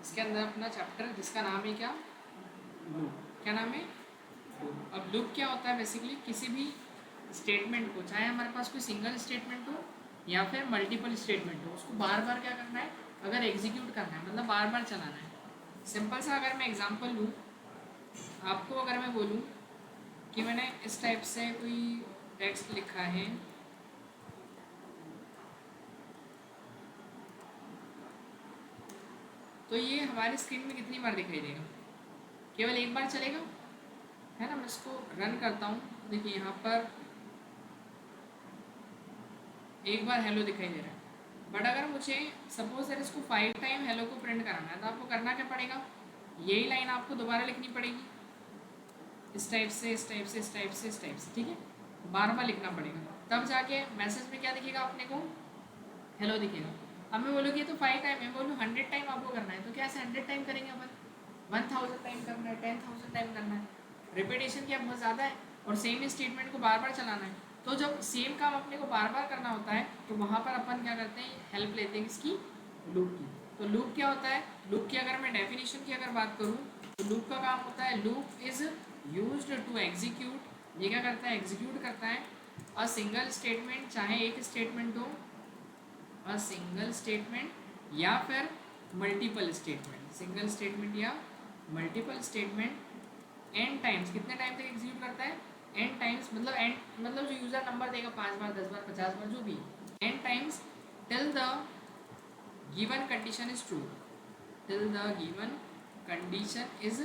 इसके अंदर अपना चैप्टर जिसका नाम है क्या, लूप। क्या नाम है? अब लूप क्या होता है? बेसिकली किसी भी स्टेटमेंट को, चाहे हमारे पास कोई सिंगल स्टेटमेंट हो या फिर मल्टीपल स्टेटमेंट हो, उसको बार बार क्या करना है, अगर एग्जीक्यूट करना है मतलब बार बार चलाना है। सिंपल सा अगर मैं एग्जांपल लूँ आपको, अगर मैं बोलूँ कि मैंने इस टाइप से कोई टेक्स्ट लिखा है, तो ये हमारी स्क्रीन में कितनी बार दिखाई देगा? केवल एक बार चलेगा, है ना। मैं इसको रन करता हूँ, देखिए यहाँ पर एक बार हेलो दिखाई दे रहा है। बट अगर मुझे सपोज दैट इसको 5 टाइम हेलो को प्रिंट कराना है, तो आपको करना क्या पड़ेगा, यही लाइन आपको दोबारा लिखनी पड़ेगी, इस टाइप से इस टाइप से इस टाइप से इस टाइप से, ठीक है, बार बार लिखना पड़ेगा। तब जाके मैसेज में क्या दिखेगा अपने को, हेलो दिखेगा। अब मैं बोलूँ कि ये तो 5 टाइम है, बोलूँ 100 टाइम आपको करना है, तो क्या ऐसे 100 टाइम करेंगे अपन? 1000 टाइम करना है, 10,000 टाइम करना है, रिपीटेशन क्या बहुत ज़्यादा है, और सेम स्टेटमेंट को बार बार चलाना है। तो जब सेम काम अपने को बार बार करना होता है, तो वहाँ पर अपन क्या करते हैं, हेल्प लेते हैं इसकी, लूप की। तो लूप क्या होता है? लूप की अगर मैं डेफिनेशन की अगर बात करूँ, तो लूप का काम होता है, loop is used to execute, ये क्या करता है, एग्जीक्यूट करता है अ सिंगल स्टेटमेंट, चाहे एक स्टेटमेंट हो, अ सिंगल स्टेटमेंट या फिर मल्टीपल स्टेटमेंट, सिंगल स्टेटमेंट या मल्टीपल स्टेटमेंट एन टाइम्स। कितने टाइम तक एग्जीक्यूट करता है? एन टाइम्स, मतलब एन मतलब जो यूज़र नंबर देगा 5 बार 10 बार 50 बार जो भी, n times till the given condition is true, till the given condition is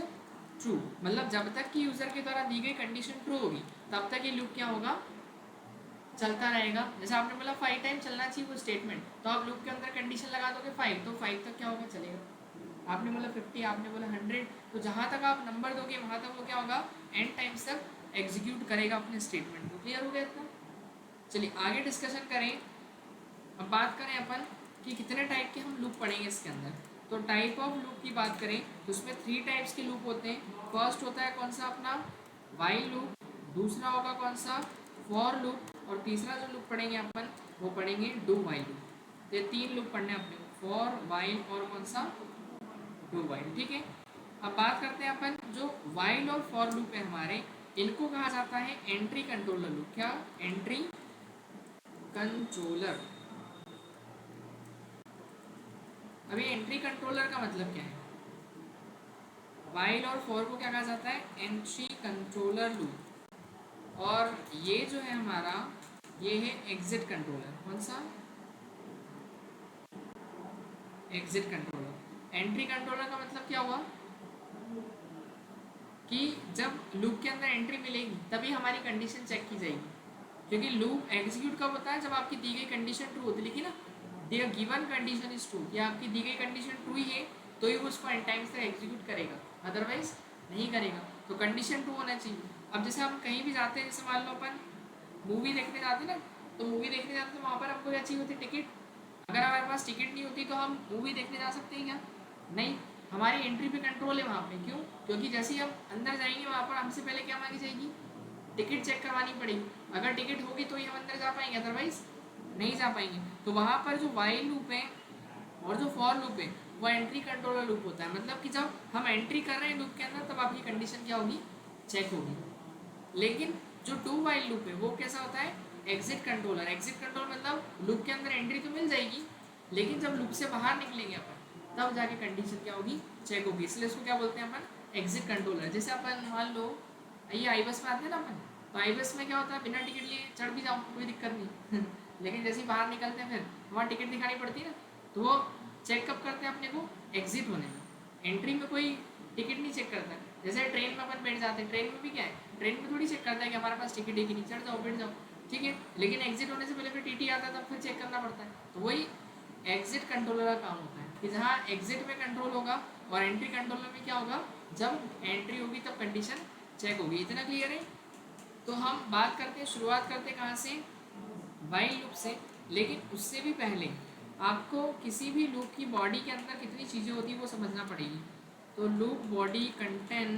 true, मतलब जब तक कि यूज़र के द्वारा दी गई कंडीशन ट्रू होगी तब तक ये लूप क्या होगा, चलता रहेगा। जैसे आपने बोला 5 टाइम चलना चाहिए वो स्टेटमेंट, तो आप लूप के अंदर कंडीशन लगा दोगे 5, तो 5 तक क्या होगा, चलेगा। आपने बोला 50, आपने बोला 100, तो जहाँ तक आप नंबर दोगे वहाँ तक वो क्या होगा, एंड टाइम्स तक एग्जीक्यूट करेगा अपने स्टेटमेंट को। क्लियर हो गया इतना? चलिए आगे डिस्कशन करें। अब बात करें अपन कि कितने टाइप के हम लूप पढ़ेंगे इसके अंदर। तो टाइप ऑफ लूप की बात करें तो उसमें 3 टाइप्स के लूप होते हैं। फर्स्ट होता है कौन सा अपना, वाइल लूप, दूसरा होगा कौन सा, फॉर लूप, और तीसरा जो लूप पढ़ेंगे अपन वो पढ़ेंगे डू वाइल लूप। तो ये 3 लूप पढ़ने अपने को, फॉर वाइल और कौन सा, डू वाइल, ठीक है। अब बात करते हैं अपन जो वाइल और फॉर लूप है हमारे, इनको कहा जाता है एंट्री कंट्रोलर लूप। क्या? Entry controller. अभी एंट्री कंट्रोलर का मतलब क्या है? वाइल और फॉर को क्या कहा जाता है, एंट्री कंट्रोलर लूप। और ये जो है हमारा, ये है एग्जिट कंट्रोलर। कौन सा? Exit controller. एंट्री कंट्रोलर का मतलब क्या हुआ कि जब लूप के अंदर एंट्री मिलेगी तभी हमारी कंडीशन चेक की जाएगी, क्योंकि लूप एग्जीक्यूट कब होता है, जब आपकी दी गई कंडीशन ट्रू होती है। लेकिन ना, their given condition is true, या आपकी दी गई कंडीशन ट्रू ही है तो ही वो उसको एन टाइम्स तक एग्जीक्यूट करेगा, अदरवाइज नहीं करेगा। तो कंडीशन ट्रू होना चाहिए। अब जैसे हम कहीं भी जाते हैं, जैसे मान लो अपन मूवी देखने जाते हैं ना, तो मूवी देखने जाते हैं, वहाँ पर हमको क्या चाहिए होती है, टिकट। अगर हमारे पास टिकट नहीं होती तो हम मूवी देखने जा सकते हैं क्या? नहीं। हमारी एंट्री पे कंट्रोल है वहाँ पे, क्यों? क्योंकि जैसे ही हम अंदर जाएंगे वहाँ पर हमसे पहले क्या मांगी जाएगी, टिकट चेक करवानी पड़ेगी। अगर टिकट होगी तो ही हम अंदर जा पाएंगे, अदरवाइज नहीं जा पाएंगे। तो वहाँ पर जो वाइल लूप है और जो फॉर लूप है वो एंट्री कंट्रोलर लूप होता है। मतलब कि जब हम एंट्री कर रहे हैं लूप के अंदर तब आपकी कंडीशन क्या होगी, चेक होगी। लेकिन जो डू वाइल लूप है वो कैसा होता है, एग्जिट कंट्रोलर। एग्जिट कंट्रोल मतलब लूप के अंदर एंट्री तो मिल जाएगी, लेकिन जब लूप से बाहर निकलेंगे अपन तब जाके कंडीशन क्या होगी, चेक होगी। इसलिए इसको क्या बोलते हैं अपन, एग्जिट कंट्रोलर। जैसे अपन मान लो ये आई बस में आते हैं ना अपन, तो आई बस में क्या होता है, बिना टिकट लिए चढ़ भी जाओ कोई दिक्कत नहीं लेकिन जैसे ही बाहर निकलते हैं फिर वहाँ टिकट दिखानी पड़ती है ना, तो वो चेक कब करते हैं अपने को, एग्जिट होने में। एंट्री में कोई टिकट नहीं चेक करता। जैसे ट्रेन में अपन बैठ जाते हैं, ट्रेन में भी क्या है, ट्रेन में थोड़ी चेक करता है कि हमारे पास टिकट है कि नहीं, चढ़ जाओ बैठ जाओ, ठीक है। लेकिन एग्जिट होने से पहले फिर टीटी आता है तब फिर चेक करना पड़ता है। तो वही एग्जिट कंट्रोलर का काम होता है कि जहाँ एग्जिट में कंट्रोल होगा और एंट्री कंट्रोलर में क्या होगा, जब एंट्री होगी तब कंडीशन चेक होगी। इतना क्लियर है? तो हम बात करते हैं, शुरुआत करते हैं कहाँ से, वाइल लूप से। लेकिन उससे भी पहले आपको किसी भी लूप की बॉडी के अंदर कितनी चीज़ें होती है वो समझना पड़ेगी। तो लूप बॉडी कंटेन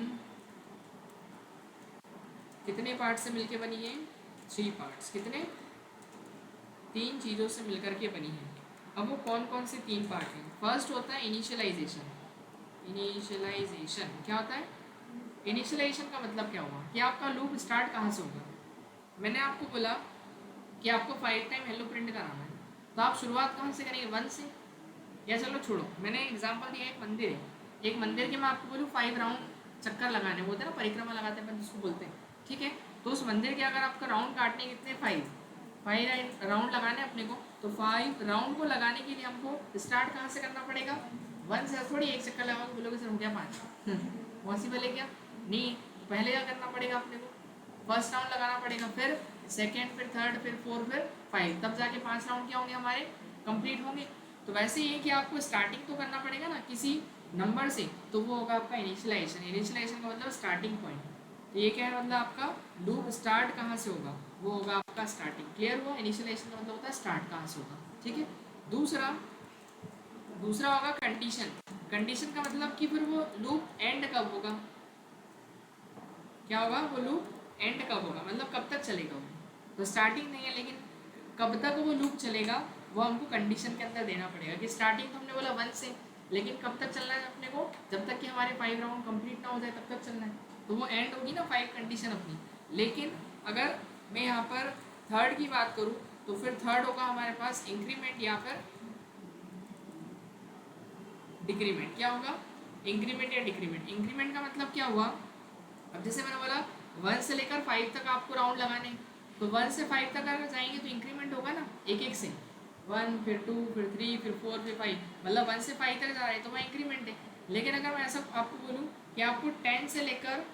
कितने पार्ट से मिलकर बनी है, 3 पार्ट्स। कितने? 3 चीज़ों से मिलकर के बनी है। अब वो कौन कौन से 3 पार्ट हैं? फर्स्ट होता है इनिशियलाइजेशन, इनिशियलाइजेशन क्या होता है? इनिशियलाइजेशन का मतलब क्या हुआ कि आपका लूप स्टार्ट कहाँ से होगा। मैंने आपको बोला कि आपको 5 टाइम हेलो प्रिंट कराना है, तो आप शुरुआत कहाँ से करेंगे? 1 से। या चलो छोड़ो, मैंने एग्जांपल दिया, एक मंदिर है, एक मंदिर के मैं आपको बोलूँ 5 राउंड चक्कर लगाने बोलते हैं ना, परिक्रमा लगाते हैं अपन जिसको बोलते हैं, ठीक है। तो उस मंदिर के अगर आपका राउंड काटने कितने 5 राउंड लगाने अपने को, तो 5 राउंड को लगाने के लिए हमको स्टार्ट कहाँ से करना पड़ेगा? 1 से। थोड़ी एक चक्कर लगा के बोलोगे सर हो गया 5 पॉसिबल है क्या? नहीं। पहले क्या करना पड़ेगा अपने को? फर्स्ट राउंड लगाना पड़ेगा, फिर सेकेंड, फिर थर्ड, फिर फोर्थ, फिर 5, तब जाके 5 राउंड क्या होंगे हमारे? कंप्लीट होंगे। तो वैसे ही कि आपको स्टार्टिंग तो करना पड़ेगा ना किसी नंबर से, तो वो होगा आपका इनिशियलाइजेशन। इनिशियलाइजेशन का मतलब स्टार्टिंग पॉइंट। तो ये क्या है मतलब आपका लूप स्टार्ट कहाँ से होगा, वो होगा आपका स्टार्टिंग। क्लियर हुआ? इनिशियलाइजेशन का मतलब होता है स्टार्ट कहाँ से होगा, ठीक है। दूसरा दूसरा होगा कंडीशन। कंडीशन का मतलब कि फिर वो लूप एंड कब होगा। क्या होगा? वो लूप एंड कब होगा, मतलब कब तक चलेगा वो। तो स्टार्टिंग नहीं है, लेकिन कब तक वो लूप चलेगा वो हमको कंडीशन के अंदर देना पड़ेगा। कि स्टार्टिंग तो हमने बोला 1 से, लेकिन कब तक चलना है अपने को? जब तक कि हमारे 5 राउंड कंप्लीट ना हो जाए तब तक चलना है। तो वो एंड होगी ना 5 कंडीशन अपनी। लेकिन अगर मैं यहाँ पर थर्ड की बात करूँ, तो फिर थर्ड होगा हमारे पास इंक्रीमेंट या फिर डिक्रीमेंट। क्या होगा? इंक्रीमेंट या डिक्रीमेंट। इंक्रीमेंट का मतलब क्या हुआ? अब जैसे मैंने बोला 1 से लेकर 5 तक आपको राउंड लगाने, तो 1 से 5 तक अगर जाएंगे तो इंक्रीमेंट होगा ना, एक एक से 1, फिर 2, फिर 3, फिर 4, फिर 5, मतलब 1 से 5 तक जा रहे हैं तो वह इंक्रीमेंट है। लेकिन अगर मैं ऐसा आपको बोलूँ कि आपको 10 से लेकर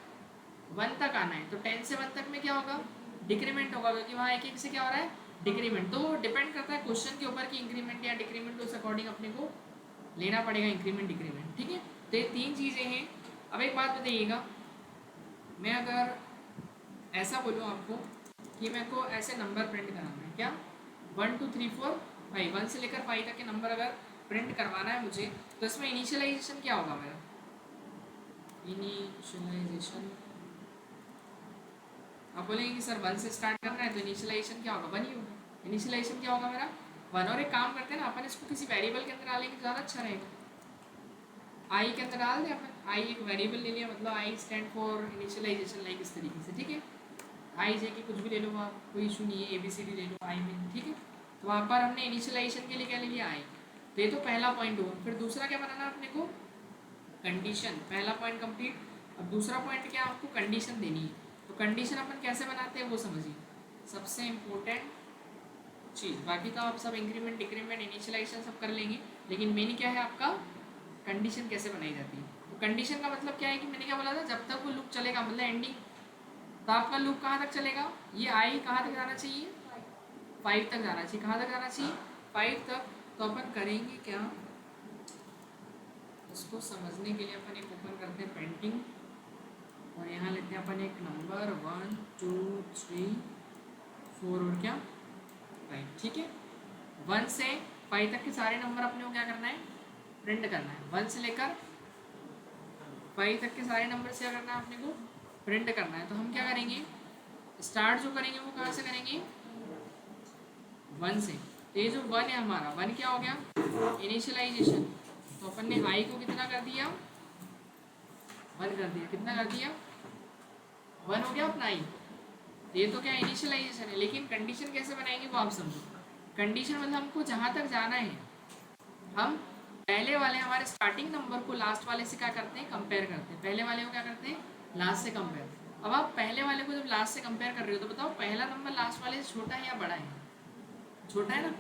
1 तक आना है, तो 10 से 1 तक में क्या होगा? डिक्रीमेंट होगा, क्योंकि वहाँ एक एक से क्या हो रहा है? डिक्रीमेंट। तो डिपेंड करता है क्वेश्चन के ऊपर कि इंक्रीमेंट या डिक्रीमेंट, उस अकॉर्डिंग अपने को लेना पड़ेगा इंक्रीमेंट डिक्रीमेंट, ठीक है। तो ये 3 चीज़ें हैं। अब एक बात बताइएगा, मैं अगर ऐसा बोलूँ आपको कि मेरे को ऐसे नंबर प्रिंट कराना है, क्या 1 2 3 4 5, 1 से लेकर 5 तक के नंबर अगर प्रिंट करवाना है मुझे, तो इसमें इनिशियलाइजेशन क्या होगा मेरा? इनिशियलाइजेशन आप बोलेंगे कि सर 1 से स्टार्ट करना है, तो इनिशियलाइजेशन क्या होगा? 1 ही होगा। इनिशियलाइजेशन क्या होगा मेरा? 1। और एक काम करते हैं ना, अपन इसको किसी वेरिएबल के अंदर डालेंगे ज़्यादा अच्छा रहेगा। आई के अंदर डाल दें अपन, आई एक वेरिएबल ले लिया, मतलब I stand for initialization, like इस तरीके से, ठीक है। आई जे के कुछ भी ले लो आप, कोई इशू नहीं है, ABCD ले लो आई में, ठीक है। तो वहाँ पर हमने इनिशियलाइजेशन के लिए क्या ले लिया? आई। तो ये तो पहला पॉइंट हुआ। फिर दूसरा क्या बनाना अपने को? कंडीशन। पहला पॉइंट कंप्लीट। अब दूसरा पॉइंट क्या? आपको कंडीशन देनी है। तो कंडीशन अपन कैसे बनाते हैं वो समझिए, सबसे इम्पोर्टेंट चीज़। बाकी तो आप सब इंक्रीमेंट डिक्रीमेंट इनिशियलाइजेशन सब कर लेंगे, लेकिन मेन क्या है आपका? कंडीशन कैसे बनाई जाती है। तो कंडीशन का मतलब क्या है कि मैंने क्या बोला था, जब तक वो लूप चलेगा, मतलब एंडिंग। तो आपका लूप कहाँ तक चलेगा? ये आई कहाँ तक जाना चाहिए? 5 तक जाना चाहिए। कहाँ तक जाना चाहिए? 5 तक। तो अपन करेंगे क्या, उसको समझने के लिए अपन एक ओपन करते हैं पेंटिंग, और यहाँ लेते हैं अपन एक नंबर 1 2 3 4 और क्या 5, ठीक है। 1 से 5 तक के सारे नंबर अपने को क्या करना है? प्रिंट करना है। 1 से लेकर 5 तक के सारे नंबर से क्या करना है अपने को? प्रिंट करना है। तो हम क्या करेंगे? स्टार्ट जो करेंगे वो कहाँ से करेंगे? 1 से। तो ये जो 1 है हमारा, 1 क्या हो गया? इनिशियलाइजेशन। तो अपन ने आई को कितना कर दिया? 1 कर दिया। कितना कर दिया? 1 हो गया अपना आई। ये तो क्या इनिशियलाइजेशन है, लेकिन कंडीशन कैसे बनाएंगे वो आप समझो। कंडीशन मतलब हमको जहाँ तक जाना है, हम पहले वाले हमारे स्टार्टिंग नंबर को लास्ट वाले से क्या करते हैं? कंपेयर करते हैं। पहले वाले को क्या करते हैं? लास्ट से कंपेयर। अब आप पहले वाले को जब लास्ट से कंपेयर कर रहे हो, तो बताओ पहला नंबर लास्ट वाले से छोटा है या बड़ा है? छोटा है ना।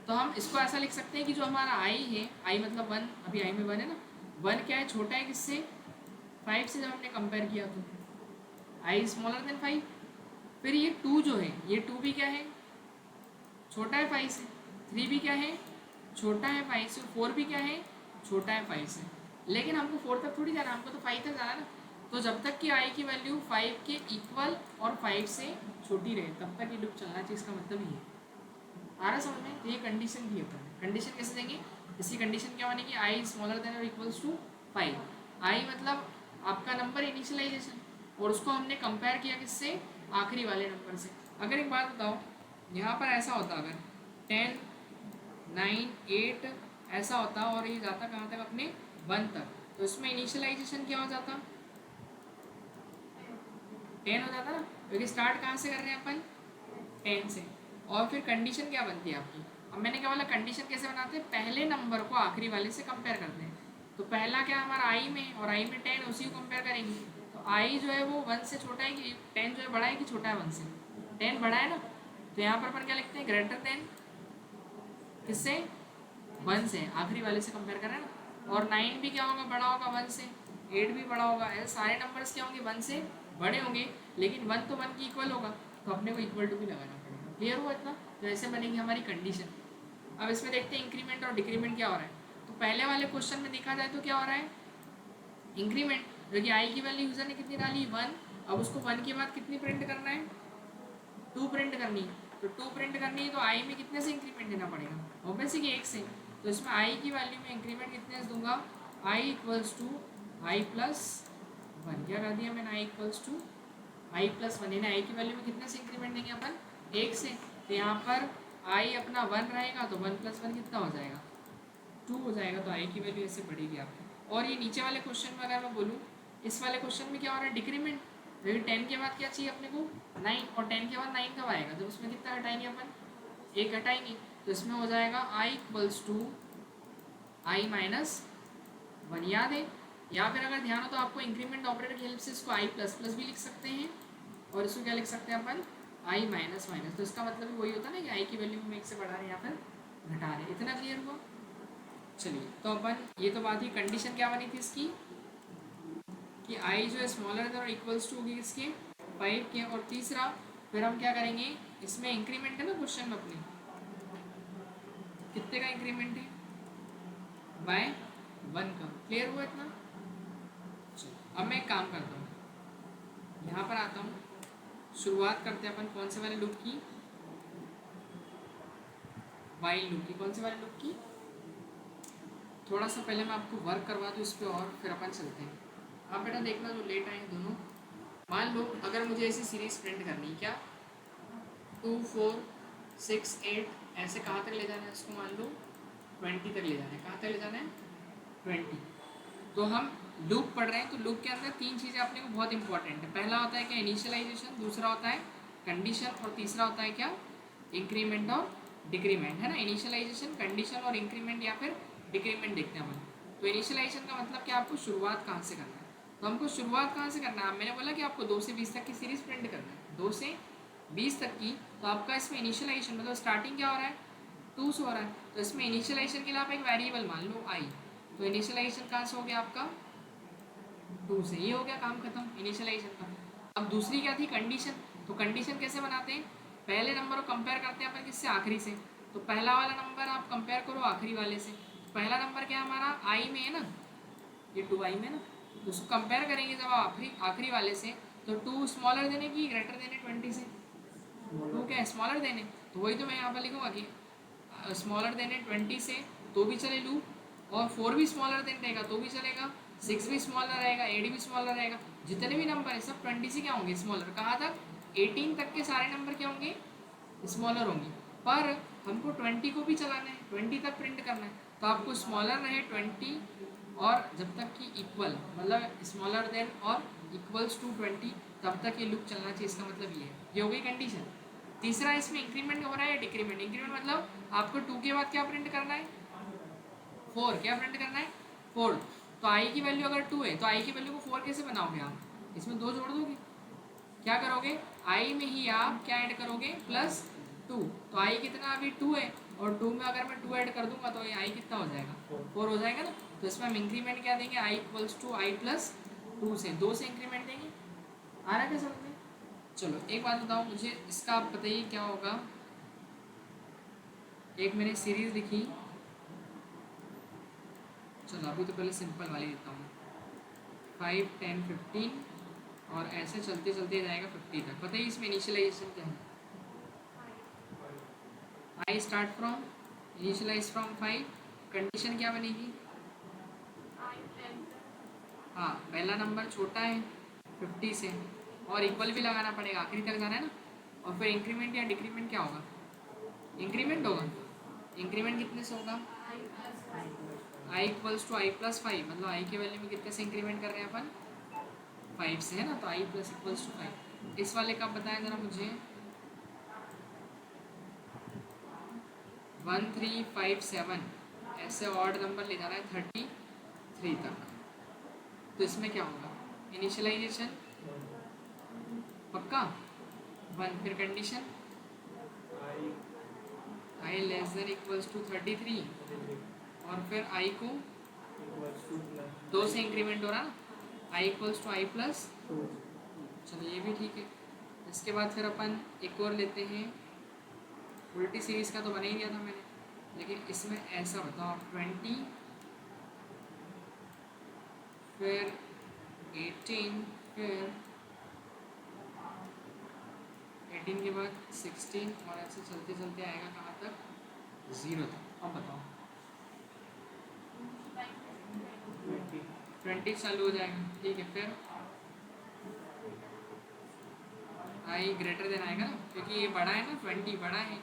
तो हम इसको ऐसा लिख सकते हैं कि जो हमारा आई है, आई मतलब 1, अभी आई में 1 है ना, 1 क्या है? छोटा है किससे? 5 से। जब हमने कंपेयर किया तो आई स्मॉलर देन 5। फिर ये 2 जो है, ये 2 भी क्या है? छोटा है 5 से। 3 भी क्या है? छोटा है 5 से। 4 भी क्या है? छोटा है 5 से। लेकिन हमको 4 तक थोड़ी जाना, हमको तो 5 तक जाना ना। तो जब तक कि आई की वैल्यू 5 के इक्वल और 5 से छोटी रहे, तब तक ये लूप चलना चाहिए। इसका मतलब ये है। आ रहा समझ में? तो ये कंडीशन दी अपन है। कंडीशन कैसे देंगे? इसकी कंडीशन क्या बनेगी? आई स्मॉलर देन और इक्वल्स टू 5। आई मतलब आपका नंबर इनिशियलाइजेशन, और उसको हमने कंपेयर किया किससे? आखिरी वाले नंबर से। अगर एक बात बताओ, यहाँ पर ऐसा होता अगर 10 9 8 ऐसा होता, और ये जाता कहाँ तक? अपने 1 तक, तो इसमें इनिशियलाइजेशन क्या हो जाता, 10 हो जाता ना, क्योंकि स्टार्ट कहाँ से कर रहे हैं अपन, 10 से। और फिर कंडीशन क्या बनती है आपकी, अब मैंने क्या बोला कंडीशन कैसे बनाते हैं, पहले नंबर को आखिरी वाले से कंपेयर करते हैं। तो पहला क्या हमारा आई में, और आई में 10, उसी को कंपेयर करेंगे। तो आई जो है वो 1 से छोटा है कि 10 जो है बड़ा है कि छोटा है 1 से, 10 बड़ा है ना। तो यहाँ पर अपन क्या लिखते हैं, ग्रेटर देन किससे, 1 से, आखिरी वाले से कंपेयर कर रहे हैं ना। और 9 भी क्या होगा, बड़ा होगा 1 से, 8 भी बड़ा होगा। ऐसे सारे नंबर्स क्या होंगे, 1 से बड़े होंगे, लेकिन 1 तो 1 की इक्वल होगा, तो अपने को इक्वल टू भी लगाना पड़ेगा। क्लियर हुआ इतना। तो ऐसे बनेगी हमारी कंडीशन। अब इसमें देखते हैं इंक्रीमेंट और डिक्रीमेंट क्या हो रहा है। तो पहले वाले क्वेश्चन में देखा जाए तो क्या हो रहा है, इंक्रीमेंट, जो कि आई की वैल्यू यूजर ने कितनी डाली, 1। अब उसको 1 के बाद कितनी प्रिंट करना है, 2 प्रिंट करनी है। तो 2 प्रिंट करनी है, तो आई में कितने से इंक्रीमेंट देना पड़ेगा, ऑब्वियसली कि 1 से। तो इसमें आई की वैल्यू में इंक्रीमेंट कितने से दूंगा, I equals to I plus 1। क्या कर दिया मैंने, I equals to I plus 1, यानी आई की वैल्यू में कितने से इंक्रीमेंट देंगे अपन, 1 से। तो यहाँ पर आई अपना 1 रहेगा, तो 1 + 1 कितना हो जाएगा, 2 हो जाएगा। तो आई की वैल्यू ऐसे बढ़ेगी आपकी। और ये नीचे वाले क्वेश्चन में अगर मैं बोलूँ, इस वाले क्वेश्चन में क्या हो रहा है, डिक्रीमेंट। क्योंकि 10 के बाद क्या चाहिए अपने को, 9, और 10 के बाद 9 कब आएगा, जब उसमें कितना घटाएंगे अपन, 1 घटाएंगे। तो इसमें हो जाएगा I equals to I minus 1, याद है। या फिर अगर ध्यान हो तो आपको इंक्रीमेंट ऑपरेटर की हेल्प से इसको आई प्लस प्लस भी लिख सकते हैं, और इसको क्या लिख सकते हैं अपन, आई माइनस माइनस। तो इसका मतलब भी वही होता है ना कि आई की वैल्यू में 1 से बढ़ा रहे हैं या फिर घटा रहे हैं। इतना क्लियर हुआ। चलिए, तो अपन ये तो बात ही, कंडीशन क्या बनी थी इसकी, कि आई जो है स्मॉलर देन और इक्वल्स टू होगी किसके, 5 के। और तीसरा फिर हम क्या करेंगे, इसमें इंक्रीमेंट है ना क्वेश्चन में अपने, कितने का इंक्रीमेंट है, बाय 1 का। क्लियर हुआ इतना। चलो अब मैं एक काम करता हूँ, यहाँ पर आता हूँ, शुरुआत करते हैं अपन कौन से वाले लूप की, वाइल लूप की। कौन से वाले लूप की, थोड़ा सा पहले मैं आपको वर्क करवा दूँ इस पर, और फिर अपन चलते हैं। आप बेटा देखना जो लेट आए दोनों। मान लो अगर मुझे ऐसी सीरीज प्रिंट करनी है, क्या 2 4 6 8, ऐसे कहाँ तक ले जाना है इसको, मान लो 20 तक ले जाना है। कहाँ तक ले जाना है, 20। तो हम लूप पढ़ रहे हैं, तो लूप के अंदर 3 चीज़ें अपने को बहुत इंपॉर्टेंट है। पहला होता है क्या, इनिशियलाइजेशन, दूसरा होता है कंडीशन, और तीसरा होता है क्या, इंक्रीमेंट और डिक्रीमेंट, है ना। इनिशियलाइजेशन, कंडीशन और इंक्रीमेंट या फिर डिक्रीमेंट देखते हैं अपन। तो इनिशियलाइजेशन का मतलब क्या, आपको शुरुआत कहाँ से करना है। तो हमको शुरुआत कहाँ से करना है, मैंने बोला कि आपको 2 से 20 तक की सीरीज प्रिंट करना है, 2 से 20 तक की। तो आपका इसमें इनिशियलाइजेशन मतलब स्टार्टिंग क्या हो रहा है, 2 से हो रहा है। तो इसमें इनिशियलाइजेशन के लिए आप एक वेरिएबल मान लो आई। तो इनिशियलाइजेशन कहाँ से हो गया आपका, 2 से। ये हो गया काम खत्म इनिशियलाइजेशन का। अब दूसरी क्या थी, कंडीशन। तो कंडीशन कैसे बनाते हैं, पहले नंबर को कंपेयर करते हैं अपन किससे, आखिरी से। तो पहला वाला नंबर आप कंपेयर करो आखिरी वाले से। पहला नंबर क्या हमारा आई में है ना, ये 2 आई में ना। तो उसको कंपेयर करेंगे जब आप आखिरी आखिरी वाले से, तो 2 स्मॉलर देने की ग्रेटर देने 20 से, 2 क्या है स्मॉलर देने। तो वही तो मैं यहाँ पर लिखूँगा कि स्मॉलर देने 20 से, तो भी चले लूँ। और 4 भी स्मॉलर देने रहेगा तो भी चलेगा, 6 भी स्मॉलर रहेगा, 8 भी स्मॉलर रहेगा। जितने भी नंबर है सब 20 से क्या होंगे, स्मॉलर। कहाँ तक, 18 तक के सारे नंबर क्या होंगे, स्मॉलर होंगे। पर हमको 20 को भी चलाना है, 20 तक प्रिंट करना है। तो आपको स्मॉलर रहे 20, और जब तक कि इक्वल, मतलब स्मॉलर देन और इक्वल्स टू 20, तब तक ये लूप चलना चाहिए। इसका मतलब ये है, ये हो गई कंडीशन। तीसरा इसमें इंक्रीमेंट हो रहा है, डिक्रीमेंट। इंक्रीमेंट मतलब आपको 2 के बाद क्या प्रिंट करना है, 4। क्या प्रिंट करना है, 4। तो आई की वैल्यू अगर 2 है, तो आई की वैल्यू को 4 कैसे बनाओगे आप, इसमें 2 जोड़ दोगे। क्या करोगे, आई में ही आप क्या ऐड करोगे, +2। तो आई कितना अभी 2 है, और 2 में अगर मैं 2 ऐड कर दूंगा तो ये आई कितना हो जाएगा, 4 हो जाएगा ना। तो इसमें हम इंक्रीमेंट क्या देंगे, I equals to I plus 2 से, 2 से इंक्रीमेंट देंगे। आ रहा है क्या समझ में। चलो एक बात बताओ मुझे, इसका आप बताइए क्या होगा। एक मैंने सीरीज लिखी, चलो अभी तो पहले सिंपल वाली देता हूँ, 5 10 15, और ऐसे चलते चलते जाएगा 50 तक। बताइए इसमें इनिशियलाइजेशन क्या है, I start from, initialize from 5। Condition क्या बनेगी, हाँ पहला नंबर छोटा है 50 से, और इक्वल भी लगाना पड़ेगा, आखिरी तक जाना है ना। और फिर इंक्रीमेंट या डिक्रीमेंट क्या होगा, इंक्रीमेंट होगा। इंक्रीमेंट कितने से होगा, I equals to I plus 5, मतलब आई की वैल्यू में कितने से इंक्रीमेंट कर रहे हैं अपन, 5 से, है ना। तो आई प्लस इक्वल्स टू 5। इस वाले का बताया ज़रा मुझे, 1357, ऐसे ऑड नंबर ले जाना है 33 तक। तो इसमें क्या होगा, इनिशियलाइजेशन पक्का 1, फिर condition I less than equals to 33, और फिर आई को 2 से इंक्रीमेंट हो रहा ना, I equals to I plus, चलो ये भी ठीक है। इसके बाद फिर अपन एक और लेते हैं, उल्टी सीरीज़ का तो बना ही दिया था मैंने, लेकिन इसमें ऐसा बताओ आप 20, फिर 18, फिर 18 के बाद 16, और ऐसे चलते चलते आएगा कहाँ तक, 0 तक। अब बताओ 20 चालू हो जाएगा, ठीक है। फिर आई ग्रेटर देन आएगा ना, क्योंकि ये बड़ा है ना, 20 बड़ा है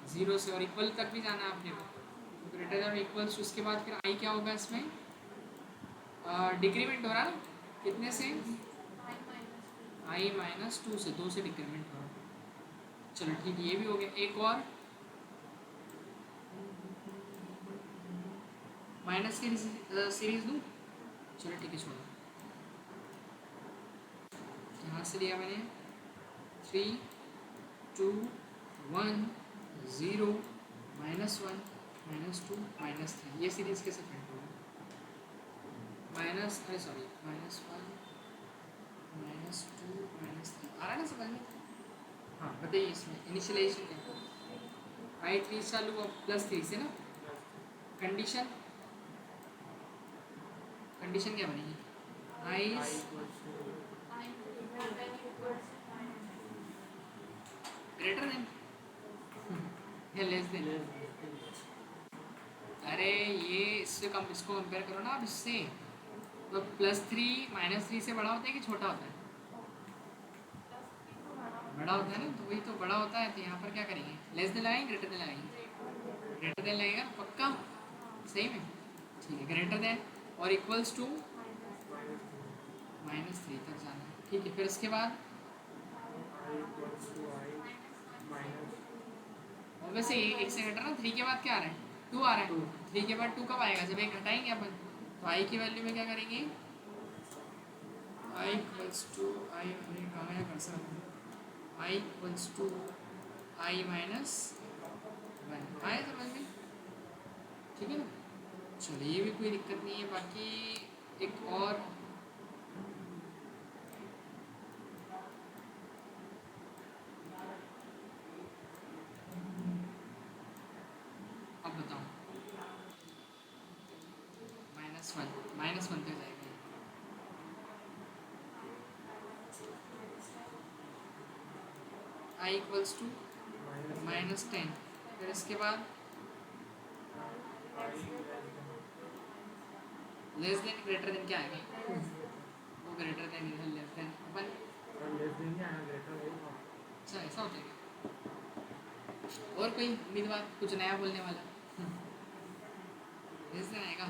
0 से, और इक्वल तक भी जाना है आपने को, ग्रेटर देन इक्वल्स। उसके बाद फिर आई क्या होगा इसमें, डिक्रीमेंट हो रहा ना, कितने से, आई -2 से, 2 से डिक्रीमेंट हो रहा। चलो ठीक है, ये भी हो गया। एक और माइनस की सीरीज दूँ, चलो ठीक है छोड़ो, यहाँ से लिया मैंने 3, 2, 1, 0, -1, -2, -3, ये सीरीज कैसे प्रिंट होगा, माइनस, अरे सॉरी, -1, -2, -3, आ रहा है ना समझ में। हाँ बताइए, इसमें इनिशियलाइजेशन क्या, आई 3 चालू, अब +3 से ना, कंडीशन, कंडीशन क्या बनेगी, आई ग्रेटर देन या लेस देन, अरे ये इससे कम, इसको कंपेयर करो ना आप इससे, तो +3 -3 से बड़ा होता है कि छोटा होता है, बड़ा होता है ना, तो वही तो बड़ा होता है। तो यहाँ पर क्या करेंगे, लेस देन लगाएंगे, ग्रेटर देन लगाएंगे, ग्रेटर देन लगेगा पक्का, सही में, ठीक है। ग्रेटर देन और इक्वल्स टू -3 तक जाना है, ठीक है। फिर इसके बाद और वैसे एक से घटा ना, 3 के बाद क्या आ रहा है, 2 आ रहा है, 3 के बाद 2 कब आएगा, जब एक घटाएंगे अपन, तो आई की वैल्यू में क्या करेंगे, आई इक्वल्स टू आई, कहाँ है कर्सर, आई इक्वल्स टू आई -1, आया समझ में, ठीक है ना। चलिए ये भी कोई दिक्कत नहीं है। बाकी एक और, अब बताओ, -1 तक जाएगा, आई इक्वल्स टू -10, फिर इसके बाद लेस देन ग्रेटर देन क्या आएगा, वो ग्रेटर देन इधर लेस देन, अपन अच्छा ऐसा होता है क्या? और कोई उम्मीदवार कुछ नया बोलने वाला, लेस देन आएगा,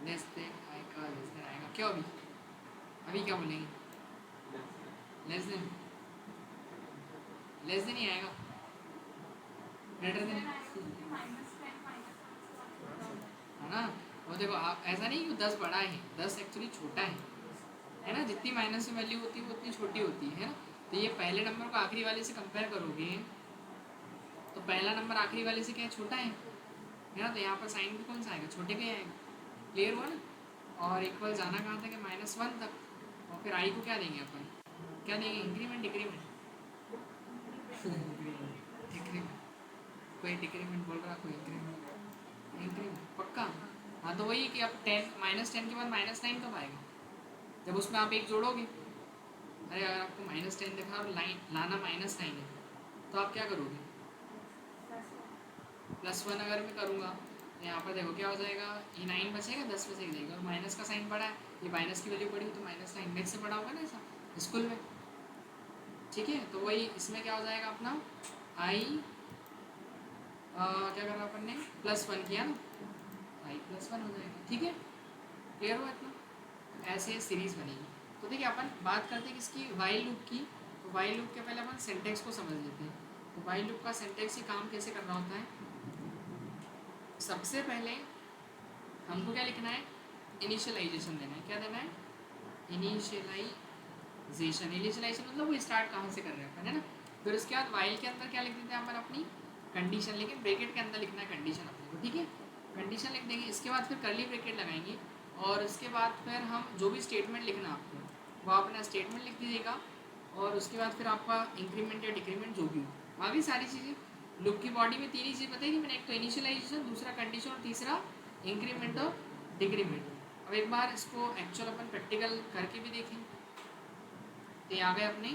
लेस देन आएगा, लेस देन आएगा, क्यों अभी, अभी क्या बोलेंगे, लेस देन, लेस देन ही आएगा, ग्रेटर देन है ना। वो देखो आप, ऐसा नहीं कि 10 बड़ा है, 10 एक्चुअली छोटा है ना, जितनी माइनस में वैल्यू होती है वो उतनी छोटी होती है ना। तो ये पहले नंबर को आखिरी वाले से कंपेयर करोगे, तो पहला नंबर आखिरी वाले से क्या है, छोटा है ना, तो यहाँ पर साइन भी कौन सा आएगा, छोटे का ही आएगा, क्लियर हुआ ना। और इक्वल जाना कहाँ तक है, -1 तक, और फिर आई को क्या देंगे अपन, क्या देंगे, इंक्रीमेंट, डिक्रीमेंट, डिक्रीमेंट, कोई डिक्रीमेंट बोल रहा, कोई इंक्रीमेंट, इंक्रीमेंट पक्का। हाँ तो वही कि अब 10 -10 के बाद -9 कब आएगा, जब उसमें आप एक जोड़ोगे। अरे अगर आपको -10 दिखा और लाइन लाना -9 है, तो आप क्या करोगे, +1 अगर मैं करूँगा, तो यहाँ पर देखो क्या हो जाएगा, ये 9 बचेगा, 10 में से ही जाएगा, और माइनस का साइन पड़ा है, ये माइनस की वैल्यू पड़ी तो -9 नेक्स्ट से पड़ा होगा ना ऐसा स्कूल में, ठीक है। तो वही इसमें क्या हो जाएगा अपना, आई क्या करा अपन ने, +1 किया ना, i+1 हो जाएगा। ठीक है, क्लियर हुआ इतना? तो ऐसे सीरीज बनेगी। तो देखिए अपन बात करते हैं किसकी, वाइल लूप की। तो वाइल लूप के पहले अपन सिंटेक्स को समझ लेते हैं। तो वाइल लूप का सिंटेक्स ही काम कैसे करना होता है। सबसे पहले हमको क्या लिखना है, इनिशियलाइजेशन देना है। क्या देना है, इनिशियलाइजेशन। इनिशियलाइजेशन मतलब वो स्टार्ट कहाँ से कर रहे हैं अपन, है ना। फिर उसके बाद वाइल के अंदर क्या लिख देते हैं अपन, अपनी कंडीशन, लेकिन ब्रैकेट के अंदर लिखना है कंडीशन अपने को। ठीक है, कंडीशन लिख देंगे, इसके बाद फिर कर्ली ब्रैकेट लगाएंगे, और उसके बाद फिर हम जो भी स्टेटमेंट लिखना आपको वो अपना स्टेटमेंट लिख दीजिएगा, और उसके बाद फिर आपका इंक्रीमेंट या डिक्रीमेंट जो भी हो, बाकी सारी चीज़ें। लूप की बॉडी में तीन ही चीज़ बताई थी मैंने, एक तो इनिशियलाइजेशन, दूसरा कंडीशन, और तीसरा इंक्रीमेंट और डिक्रीमेंट। अब एक बार इसको एक्चुअल अपन प्रैक्टिकल करके भी देखें। तो ये आ गए अपने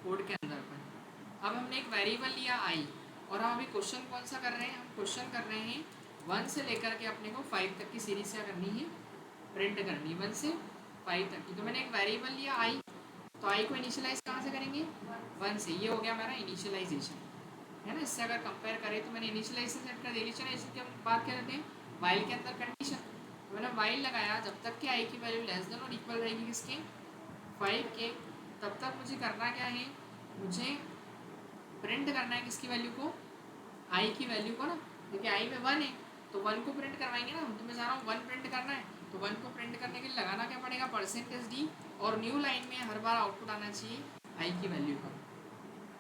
कोड के अंदर पर। अब हमने एक वेरिएबल लिया आई, और हम अभी क्वेश्चन कौन सा कर रहे हैं, हम क्वेश्चन कर रहे हैं 1 से लेकर के अपने को 5 तक की सीरीज क्या करनी है, प्रिंट करनी है, 1 से 5 तक की। तो मैंने एक वेरिएबल लिया आई, तो आई को इनिशियलाइज कहाँ से करेंगे, 1 से। ये हो गया हमारा इनिशियलाइजेशन, है ना। इससे अगर कंपेयर करें तो मैंने इनिशियलाइजेशन सेट कर दिया। इनिशियलाइजेशन की हम बात कर रहे हैं वाइल के अंदर कंडीशन। तो मैंने वाइल लगाया, जब तक कि आई की वैल्यू लेस देन और इक्वल रहेगी किसके, 5 के, तब तक मुझे करना क्या है, मुझे प्रिंट करना है किसकी वैल्यू को, आई की वैल्यू को ना, क्योंकि आई में 1 है तो 1 को प्रिंट करवाएंगे ना। तो मैं चाह रहा हूँ 1 प्रिंट करना है, तो 1 को प्रिंट करने के लिए लगाना क्या पड़ेगा, %d, और न्यू लाइन में हर बार आउटपुट आना चाहिए आई की वैल्यू का,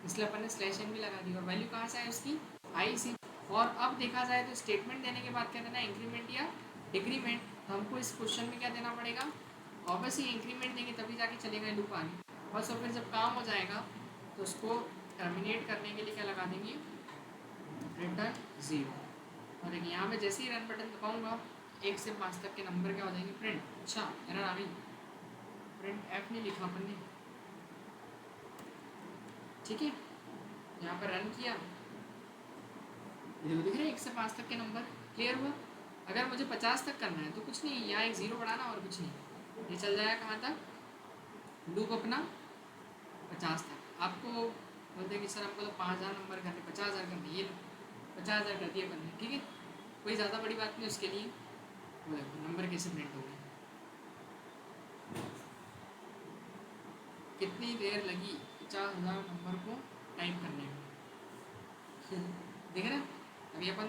इसलिए अपन ने /n भी लगा दी, और वैल्यू कहाँ से आए उसकी, आई से। और अब देखा जाए तो स्टेटमेंट देने के बाद क्या देना है, इंक्रीमेंट या डिक्रीमेंट। तो हमको इस क्वेश्चन में क्या देना पड़ेगा, ऑब्वियसली इंक्रीमेंट देंगे तभी जाके चलेगा लूप आगे। बस और फिर जब काम हो जाएगा तो उसको टर्मिनेट करने के लिए क्या लगा देंगे, रिटर्न 0। और देखिए यहाँ पे जैसे ही रन बटन दबाऊंगा 1 से 5 तक के नंबर क्या हो जाएंगे, प्रिंट। अच्छा एरर आ गई, प्रिंट एफ नहीं लिखा अपन ने। ठीक है, यहाँ पर रन किया, दिख रहे 1 से 5 तक के नंबर, क्लियर हुआ। अगर मुझे 50 तक करना है तो कुछ नहीं, यहाँ एक 0 बढ़ाना और कुछ नहीं, ये चल जाएगा कहाँ तक, लूप अपना 50 तक। आपको बोलते हैं कि सर हमको तो 5000 नंबर करने, 50,000 करने, ये 50,000 कर दिए अपन ने। ठीक है, कोई ज़्यादा बड़ी बात नहीं उसके लिए। वो देखो नंबर कैसे प्रिंट हो गए, कितनी देर लगी 50,000 नंबर को टाइप करने में। देख रहे, अभी अपन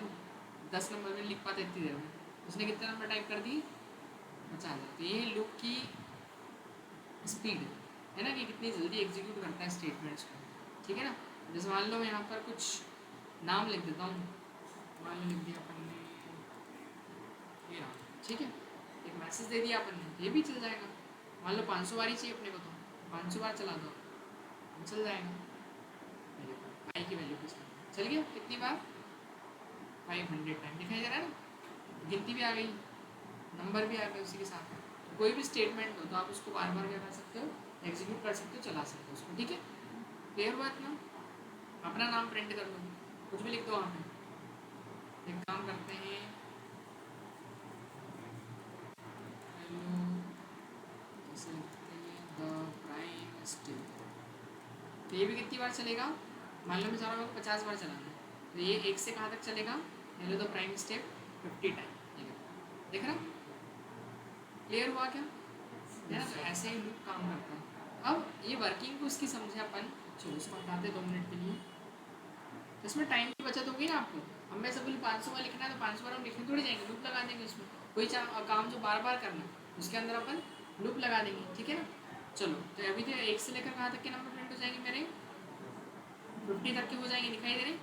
10 नंबर में लिख पाते इतनी देर में, उसने कितने नंबर टाइप कर दिए, 50,000। तो ये लूप की स्पीड है ना, कि कितनी जल्दी एग्जीक्यूट करता है स्टेटमेंट्स को। ठीक है ना। जैसे मान लो मैं यहाँ पर कुछ नाम लिख देता हूँ, मान लो लिख दिया अपन ने ये नाम, ठीक है, एक मैसेज दे दिया अपन ने, ये भी चल जाएगा। मान लो 500 बार ही चाहिए अपने को, तो 500 बार चला दो, चल जाएगा। आई की वैल्यू कुछ चल गया, कितनी बार, 500 टाइम दिखाई दे रहा है ना, गिनती भी आ गई, नंबर भी आ गए उसी के साथ। कोई भी स्टेटमेंट हो तो आप उसको बार बार क्या कर सकते हो, एग्जीक्यूट कर सकते हो, चला सकते हो उसको। ठीक है, क्लियर हुआ इतना। अपना नाम प्रिंट कर दो, कुछ भी लिख दो वहाँ पे। एक काम करते हैं, हेलो जैसे लिखते हैं द प्राइम स्टेप, तो ये भी कितनी बार चलेगा, मान लो मैं चाह रहा हूँ 50 बार चलाना है, तो ये 1 से कहाँ तक चलेगा, hello the prime step 50 time. देख रहा, क्लियर हुआ क्या, है ना। तो ऐसे ही लूप काम करता है। अब ये वर्किंग को इसकी समझे अपन, चलो इसको हटाते 2 मिनट के लिए, तो इसमें टाइम की बचत होगी ना आपको। अब मैं सब 500 बार लिखना है तो 500 बार हम लिखने थोड़ी जाएंगे, लूप लगा देंगे उसमें। कोई काम जो बार बार करना उसके अंदर अपन लूप लगा देंगे। ठीक है ना। चलो तो अभी तो 1 से लेकर कहाँ तक के नंबर प्रिंट हो जाएंगे मेरे, 50 तक के हो जाएंगे, दिखाई दे रहे,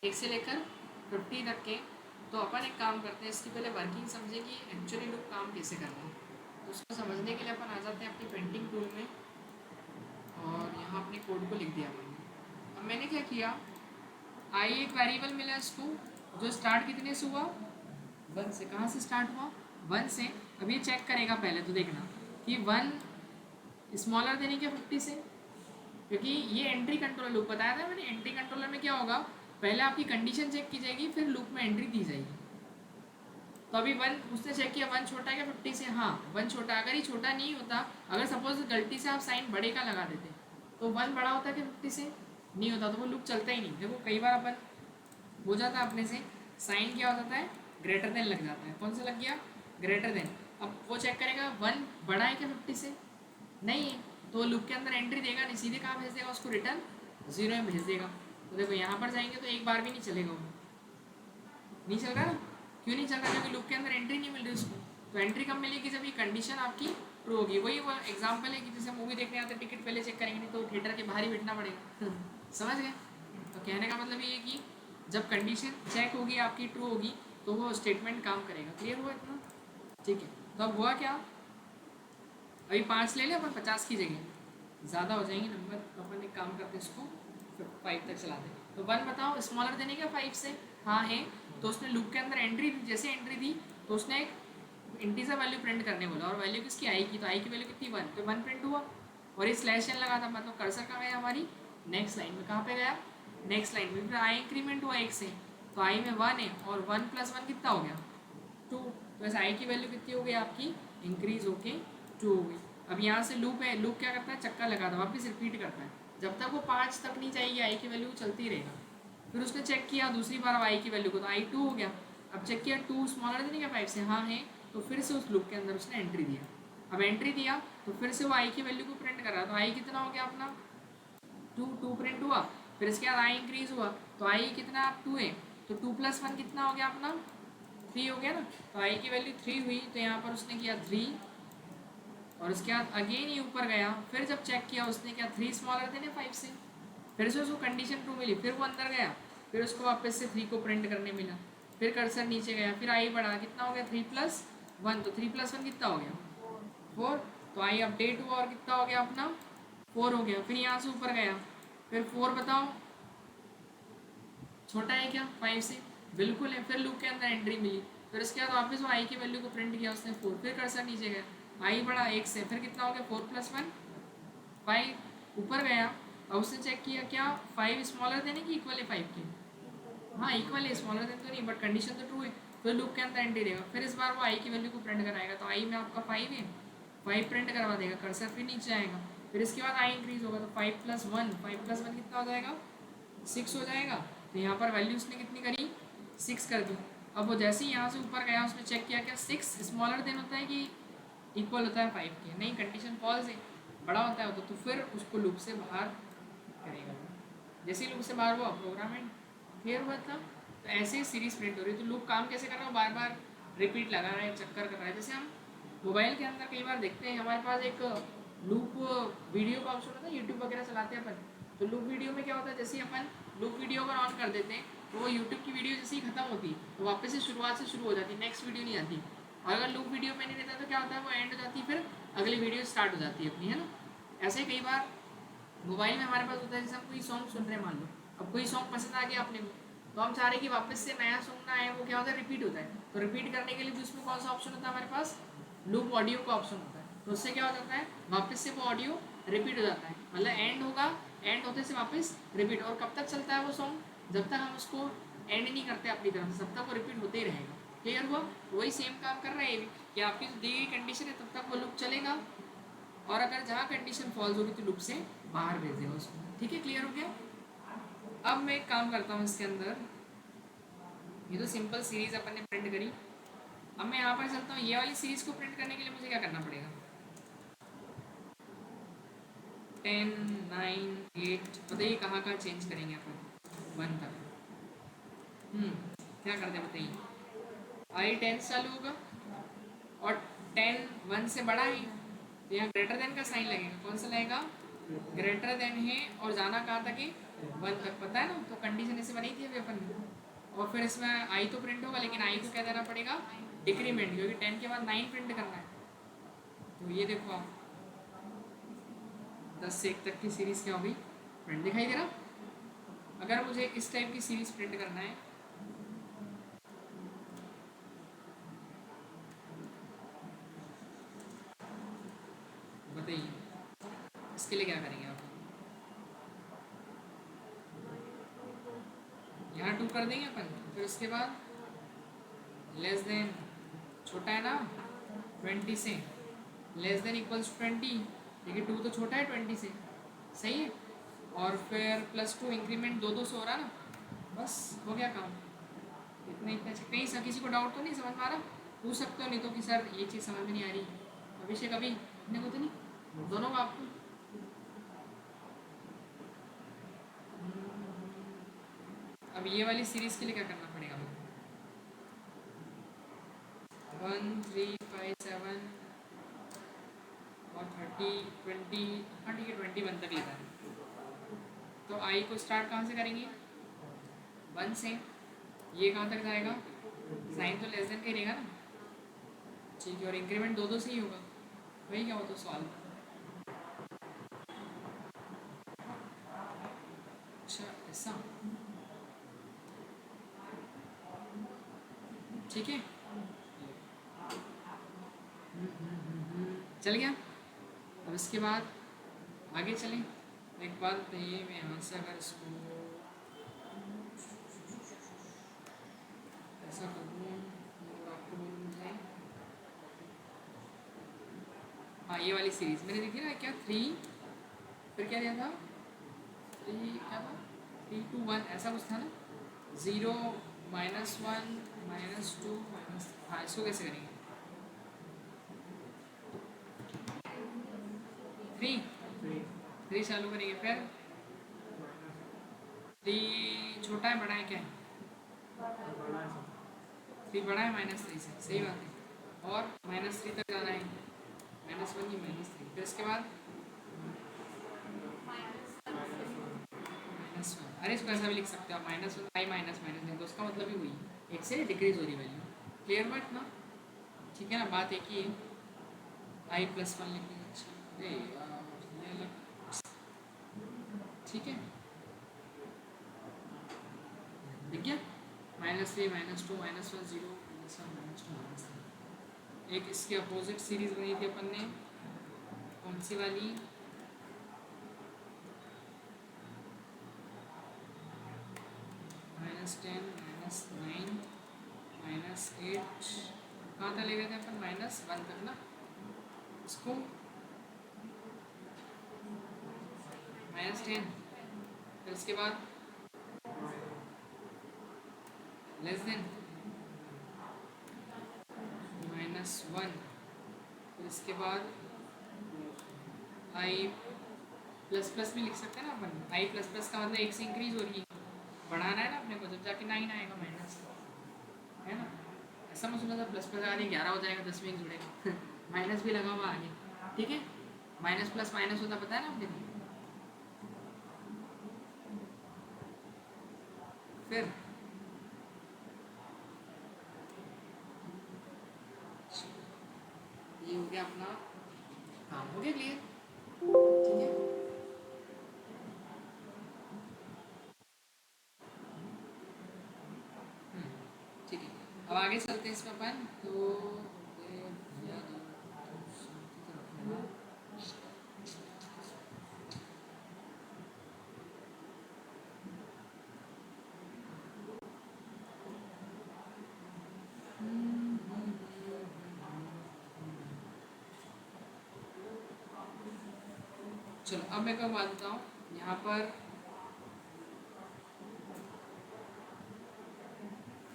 1 से लेकर 50 तक के। तो अपन एक काम करते हैं, इसकी पहले वर्किंग समझे कि एक्चुअली लूप काम कैसे करना है। तो उसको समझने के लिए अपन आ जाते हैं अपनी पेंटिंग टूल में, और यहाँ अपने कोड को लिख दिया मैंने। अब मैंने क्या किया, आई एक वेरिएबल मिला इसको, जो स्टार्ट कितने से हुआ, 1 से। कहाँ से स्टार्ट हुआ, 1 से। अब ये चेक करेगा पहले, तो देखना कि 1 स्मॉलर देने के 50 से, क्योंकि ये एंट्री कंट्रोलर लूप बताया था मैंने। एंट्री कंट्रोलर में क्या होगा, पहले आपकी कंडीशन चेक की जाएगी, फिर लूप में एंट्री दी जाएगी। तो अभी 1 उसने चेक किया, 1 छोटा है क्या 50 से, हाँ 1 छोटा। अगर ये छोटा नहीं होता, अगर सपोज गलती से आप साइन बड़े का लगा देते, तो 1 बड़ा होता है कि 50 से, नहीं होता, तो वो लूप चलता ही नहीं। देखो कई बार अपन हो जाता है अपने से, साइन क्या हो जाता है ग्रेटर देन लग जाता है। कौन सा लग गया? Greater than. अब वो चेक करेगा 1 बड़ा है क्या 50 से, नहीं है, तो लूप के अंदर एंट्री देगा नहीं, सीधे कहाँ भेज देगा उसको, रिटर्न 0 में भेज देगा। तो देखो यहाँ पर जाएंगे तो एक बार भी नहीं चलेगा, वो नहीं चल रहा ना। क्यों नहीं चल रहा? क्योंकि लूप के अंदर एंट्री नहीं मिल रही उसको। तो एंट्री कब मिलेगी? जब ये कंडीशन आपकी ट्रू होगी। वही वो एग्जाम्पल है कि जैसे मूवी देखने आते टिकट पहले चेक करेंगे, नहीं तो थिएटर के बाहर ही बैठना पड़ेगा। समझ गए? तो कहने का मतलब ये है कि जब कंडीशन चेक होगी आपकी ट्रू होगी तो वो स्टेटमेंट काम करेगा। क्लियर हुआ इतना? ठीक है। तो अब हुआ क्या, अभी 5 ले लें अपन 50 की जगह, ज़्यादा हो जाएंगे नंबर, तो अपन एक काम करते हैं इसको 5 तक चला दें। तो 1 बताओ स्मॉलर देने क्या 5 से? हाँ है। तो उसने लूप के अंदर एंट्री जैसे एंट्री दी तो उसने एक इंटीजर वैल्यू प्रिंट करने बोला, और वैल्यू किसकी? आई की। तो आई की वैल्यू कितनी? 1, तो 1 प्रिंट हुआ। और ये स्लैश एन लगा था, मतलब कर्सर कहाँ गया हमारी? नेक्स्ट लाइन में। कहाँ पे गया? नेक्स्ट लाइन में। फिर आई इंक्रीमेंट हुआ 1 से, तो आई में 1 है, और 1 + 1 कितना हो गया? 2। तो ऐसे आई की वैल्यू कितनी हो गई आपकी? इंक्रीज होके 2 हो गई। अब यहाँ से लूप है, लूप क्या करता है? चक्का लगाता है, वापस रिपीट करता है। जब तक वो 5 तक नहीं जाएगी आई की वैल्यू चलती रहेगा। फिर उसने चेक किया दूसरी बार अब आई की वैल्यू को, तो आई 2 हो गया। अब चेक किया 2 स्मॉलर देने क्या 5 से? हाँ है। तो फिर से उस लूप के अंदर उसने एंट्री दिया। अब एंट्री दिया तो फिर से वो आई की वैल्यू को प्रिंट कर रहा, तो आई कितना हो गया अपना? 2 प्रिंट हुआ। फिर इसके बाद आई इंक्रीज हुआ, तो आई कितना? 2 है, तो 2 + 1 कितना हो गया अपना? 3 हो गया ना। तो आई की वैल्यू 3 हुई, तो यहाँ पर उसने किया 3, और उसके बाद अगेन ये ऊपर गया। फिर जब चेक किया उसने क्या? 3 स्मॉलर देने 5 से। फिर से उसको कंडीशन 2 मिली, फिर वो अंदर गया, फिर उसको वापस से 3 को प्रिंट करने मिला। फिर कर्सर नीचे गया, फिर आई बढ़ा, कितना हो गया? 3 + 1, तो 3 + 1 कितना हो गया? 4। तो आई अपडेट हुआ और कितना हो गया अपना? 4 हो गया। फिर यहाँ से ऊपर गया, फिर 4 बताओ छोटा है क्या 5 से? बिल्कुल है। फिर लूप के अंदर एंट्री मिली, फिर उसके बाद वापस वो आई की वैल्यू को प्रिंट किया उसने 4। फिर कर्सर नीचे गया, आई बढ़ा 1 से, फिर कितना हो गया? 4 + 1 5। ऊपर गया, अब उसने चेक किया क्या 5 स्मॉलर देने की इक्वल है 5 की? हाँ इक्वल है, स्मॉलर देन तो नहीं, बट कंडीशन तो ट्रू है। फिर लूप के अंदर एंट्री देगा, फिर इस बार वो आई की वैल्यू को प्रिंट कराएगा, तो आई में आपका 5 है, 5 प्रिंट करवा देगा। कर्सर फिर नीचे आएगा, फिर इसके बाद आई इंक्रीज होगा, तो 5 + 1, 5 + 1 कितना हो जाएगा? 6 हो जाएगा। तो यहाँ पर वैल्यू उसने कितनी करी? 6 कर दी। अब वो जैसे ही यहाँ से ऊपर गया उसने चेक किया क्या 6 स्मॉलर देन होता है कि इक्वल होता है 5 के? नहीं, कंडीशन फॉल्स है, बड़ा होता है तो फिर उसको लूप से बाहर करेगा। जैसे ही लूप से बाहर हुआ प्रोग्राम एंड। क्लियर हुआ था? तो ऐसे ही सीरीज प्रिंट हो रही है। तो लूप काम कैसे कर रहा है? बार बार रिपीट लगा रहा है, चक्कर कर रहा है। जैसे हम मोबाइल के अंदर कई बार देखते हैं, हमारे पास एक लूप वीडियो का ऑप्शन होता है, यूट्यूब वगैरह चलाते हैं अपन, तो लूप वीडियो में क्या होता है, जैसे ही अपन लूप वीडियो अगर ऑन कर देते हैं तो वो यूट्यूब की वीडियो जैसे ही खत्म होती है तो वापस से शुरुआत से शुरू हो जाती है, नेक्स्ट वीडियो नहीं आती। और अगर लूप वीडियो पे नहीं रहता तो क्या होता है, वो एंड हो जाती है, फिर अगली वीडियो स्टार्ट हो जाती है अपनी, है ना। ऐसे कई बार मोबाइल में हमारे पास होता है, जैसे हम कोई सॉन्ग सुन रहे हैं, मान लो अब कोई सॉन्ग पसंद आ गया अपने को, तो हम चाह रहे हैं कि वापस से नया सॉन्ग ना आए, वो क्या होता है, रिपीट होता है। तो रिपीट करने के लिए भी उसमें कौन सा ऑप्शन होता है हमारे पास? लूप ऑडियो का ऑप्शन होता है। तो उससे क्या हो जाता है, वापस से वो ऑडियो रिपीट हो जाता है, मतलब एंड होगा, एंड होते से वापस रिपीट। और कब तक चलता है वो सॉन्ग? जब तक हम उसको एंड नहीं करते अपनी तरफ से, तब तक वो रिपीट होते ही रहेगा। क्लियर हुआ? वही सेम काम कर रहा है कि आपकी जो दी गई कंडीशन है तब तक वो लूप चलेगा, और अगर जहाँ कंडीशन फॉल्स होगी तो लूप से बाहर भेज देगा उसको। ठीक है, क्लियर हो गया? अब मैं एक काम करता हूँ इसके अंदर, ये तो सिंपल सीरीज अपन ने प्रिंट करी। अब मैं यहाँ पर चलता हूँ, ये वाली सीरीज को प्रिंट करने के लिए मुझे क्या करना पड़ेगा? 10, 9, 8 बताइए कहाँ कहाँ चेंज करेंगे अपन 1 तक। क्या करते हैं बताइए? आई 10 चालू होगा और 10 1 से बड़ा है, तो यहाँ ग्रेटर देन का साइन लगेगा। कौन सा लगेगा? ग्रेटर देन है, और जाना कहाँ तक है? 1 तक, पता है ना। तो कंडीशन ऐसे बनी थी अभी अपन ने। और फिर इसमें आई तो प्रिंट होगा, लेकिन आई को क्या देना पड़ेगा? डिक्रीमेंट, क्योंकि 10 के बाद 9 प्रिंट करना है। तो ये देखो आप 10 से 1 तक की सीरीज़ क्या हो गई? प्रिंट दिखाई दे रहा। अगर मुझे इस टाइप की सीरीज़ प्रिंट करना है, बताइए इसके लिए क्या करेंगे आप? यहाँ 2 कर देंगे अपन, फिर उसके बाद लेस देन, छोटा है ना 20 से, लेस देन इक्वल्स 20, देखिए 2 तो छोटा है 20 से, सही है। और फिर +2 इंक्रीमेंट 2 2 से हो रहा ना, बस हो गया काम। इतना इतना कहीं सा किसी को डाउट तो नहीं समझ में आ रहा? पूछ सकते हो, नहीं तो कि सर ये चीज़ समझ में नहीं आ रही। अभिषेक अभी इतने को तो नहीं, दोनों का आपको। अब ये वाली सीरीज़ के लिए क्या करना पड़ेगा मुझे? 1 3 5 7 और 30 20, हाँ ठीक है 21 तक लेता है। तो आई को स्टार्ट कहाँ से करेंगे? 1 से। ये कहाँ तक जाएगा? साइन तो लेस देन का ही रहेगा ना, ठीक है। और इंक्रीमेंट दो दो से ही होगा, वही क्या हो तो सॉल्व। अच्छा ऐसा, ठीक है चल गया। अब इसके बाद आगे चलें। एक बात बताइए, मैं यहाँ से अगर इसको ऐसा करूँ और आपको बोलूँ है, हाँ ये वाली सीरीज़ मैंने देखी ना, क्या 3 फिर क्या दिया था, 3 क्या था, 3 2 1 ऐसा कुछ था ना, 0 -1 -2 माइनस, हाँ इसको कैसे करेंगे? 3 चालू करेंगे, फिर 3 छोटा है बड़ा है क्या है? 3 बड़ा है -3 से, सही बात है। और -3 तक जाना है, -1 की -3, फिर इसके बाद -1। अरे इसको ऐसा भी लिख सकते हो आप, -1 आई माइनस माइनस, तो उसका मतलब ही वही एक से डिक्रीज हो रही वैल्यू। क्लियर बात ना? ठीक है ना, बात एक ही है। i+1 लिखेंगे, अच्छा अरे यार ये अलग, ठीक है लिख गया। -3 -2 -1 0 -1 -2 -3। एक इसकी अपोजिट सीरीज बनी थी अपन ने, कौन सी वाली? -10 -9 -8, कहाँ तक ले गए थे अपन? -1 तक ना। इसको -10, फिर इसके बाद लेस देन -1, फिर इसके बाद i++ भी लिख सकते हैं ना अपन। i++ का मतलब एक से इंक्रीज हो रही है, बढ़ाना है ना अपने को, जब जाके 9 आएगा माइनस, है ना? ऐसा मैं सुना था ++ आगे 11 हो जाएगा, 10 में एक जुड़ेगा माइनस भी लगा हुआ आगे, ठीक है। -+- होता पता है ना अपने को। फिर ये हो गया अपना काम, हो गया क्लियर, ठीक है। ठीक है, अब आगे चलते हैं इसमें अपन तो चलो अब मैं क्या बात बताऊँ यहाँ पर,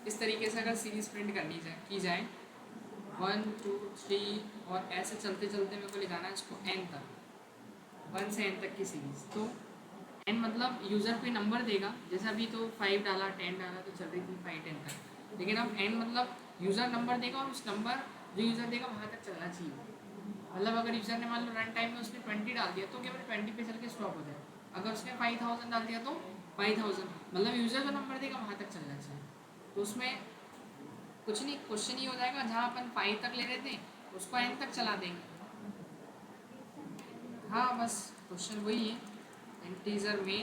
इस तरीके से अगर सीरीज प्रिंट करनी की जाए 1 2 3 और ऐसे चलते चलते मेरे को ले जाना है इसको n तक, 1 से n तक की सीरीज। तो n मतलब यूज़र कोई नंबर देगा, जैसे अभी तो 5 डाला 10 डाला तो चल रही थी 5 10 तक, लेकिन अब n मतलब यूज़र नंबर देगा और उस नंबर जो यूज़र देगा वहाँ तक चलना चाहिए। मतलब अगर यूज़र ने मान लो रन टाइम में उसने 20 डाल दिया तो केवल 20 पे चल के स्टॉप हो जाए। अगर उसने 5000 डाल दिया तो 5000, मतलब यूज़र जो नंबर देगा वहाँ तक चलना चाहिए। तो उसमें कुछ नहीं, क्वेश्चन ही हो जाएगा, जहाँ अपन 5 तक ले रहे थे उसको n तक चला देंगे। हाँ बस क्वेश्चन वही है, इंटीजर में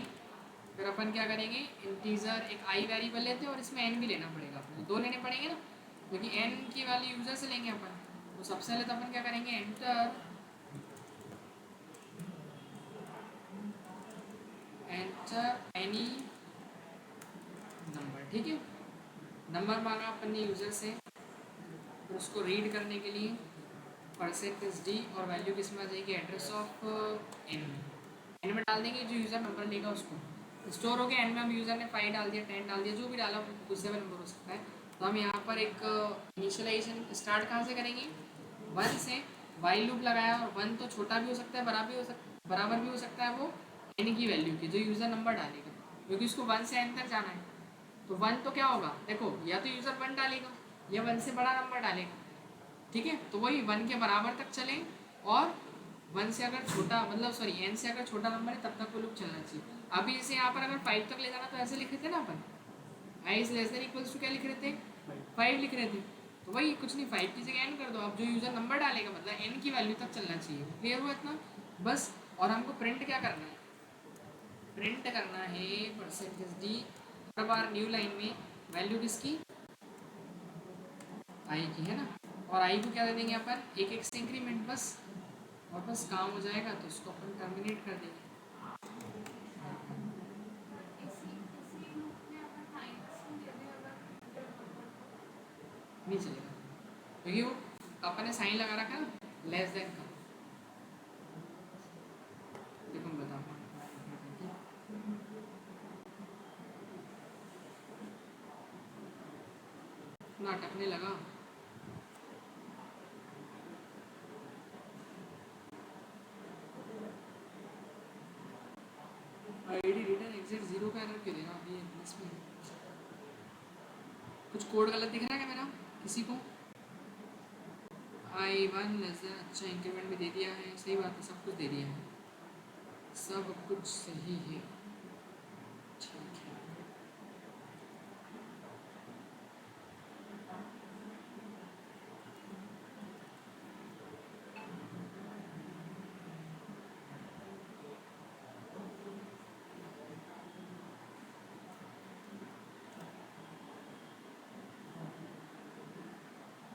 फिर अपन क्या करेंगे, इंटीजर एक आई वेरिएबल लेते हैं और इसमें n भी लेना पड़ेगा अपने, दो लेने पड़ेंगे ना, क्योंकि n की वैल्यू यूज़र से लेंगे अपन। तो सबसे पहले तो अपन क्या करेंगे, एंटर एनी नंबर, ठीक है। नंबर मांगा अपन ने यूज़र से, फिर उसको रीड करने के लिए %d और वैल्यू किस में आ जाएगी, एड्रेस ऑफ n में डाल देंगे, जो यूज़र नंबर लेगा उसको स्टोर हो गया। n में हम यूज़र ने 5 डाल दिया 10 डाल दिया, जो भी डाला उससे नंबर हो सकता है, तो हम यहाँ पर एक इनिशियलाइजेशन स्टार्ट कहाँ से करेंगे, 1 से। वाइल लूप लगाया और 1 तो छोटा भी हो सकता है, बराबर भी हो सकता है वो n की वैल्यू की, जो यूज़र नंबर डालेगा, क्योंकि उसको 1 से n तक जाना है। तो 1 तो क्या होगा, देखो या तो यूज़र 1 डालेगा या 1 से बड़ा नंबर डालेगा, ठीक है। तो वही 1 के बराबर तक चले, और 1 से अगर छोटा मतलब सॉरी n से अगर छोटा नंबर है तब तक वो लूप चलना चाहिए। अभी जैसे यहाँ पर अगर 5 तक ले जाना तो ऐसे लिख रहे थे ना अपन, i is less than equals to क्या लिख रहे थे, 5 लिख रहे थे। तो वही कुछ नहीं, 5 की जगह n कर दो। अब जो यूज़र नंबर डालेगा मतलब n की वैल्यू तक चलना चाहिए। क्लियर हुआ इतना बस। और हमको प्रिंट क्या करना है, प्रिंट करना है परसेंटेज डी हर बार न्यू लाइन में वैल्यू किसकी, आई की, है ना। और आई को क्या दे देंगे अपन, एक एक से इंक्रीमेंट, बस। और बस काम हो जाएगा, तो उसको अपन टर्मिनेट कर देंगे। नहीं चलेगा क्योंकि वो अपन ने साइन लगा रखा है लेस देन का। देखो मैं बताऊँ ना अटकने लगा। आईडी रिटर्न एग्जिट 0 का एरर क्यों देगा अभी इसमें, कुछ कोड गलत दिख रहा है क्या मेरा किसी को। i1 लेस देन, अच्छा इंक्रीमेंट भी दे दिया है, सही बात है, सब कुछ दे दिया है, सब कुछ सही है, ठीक है।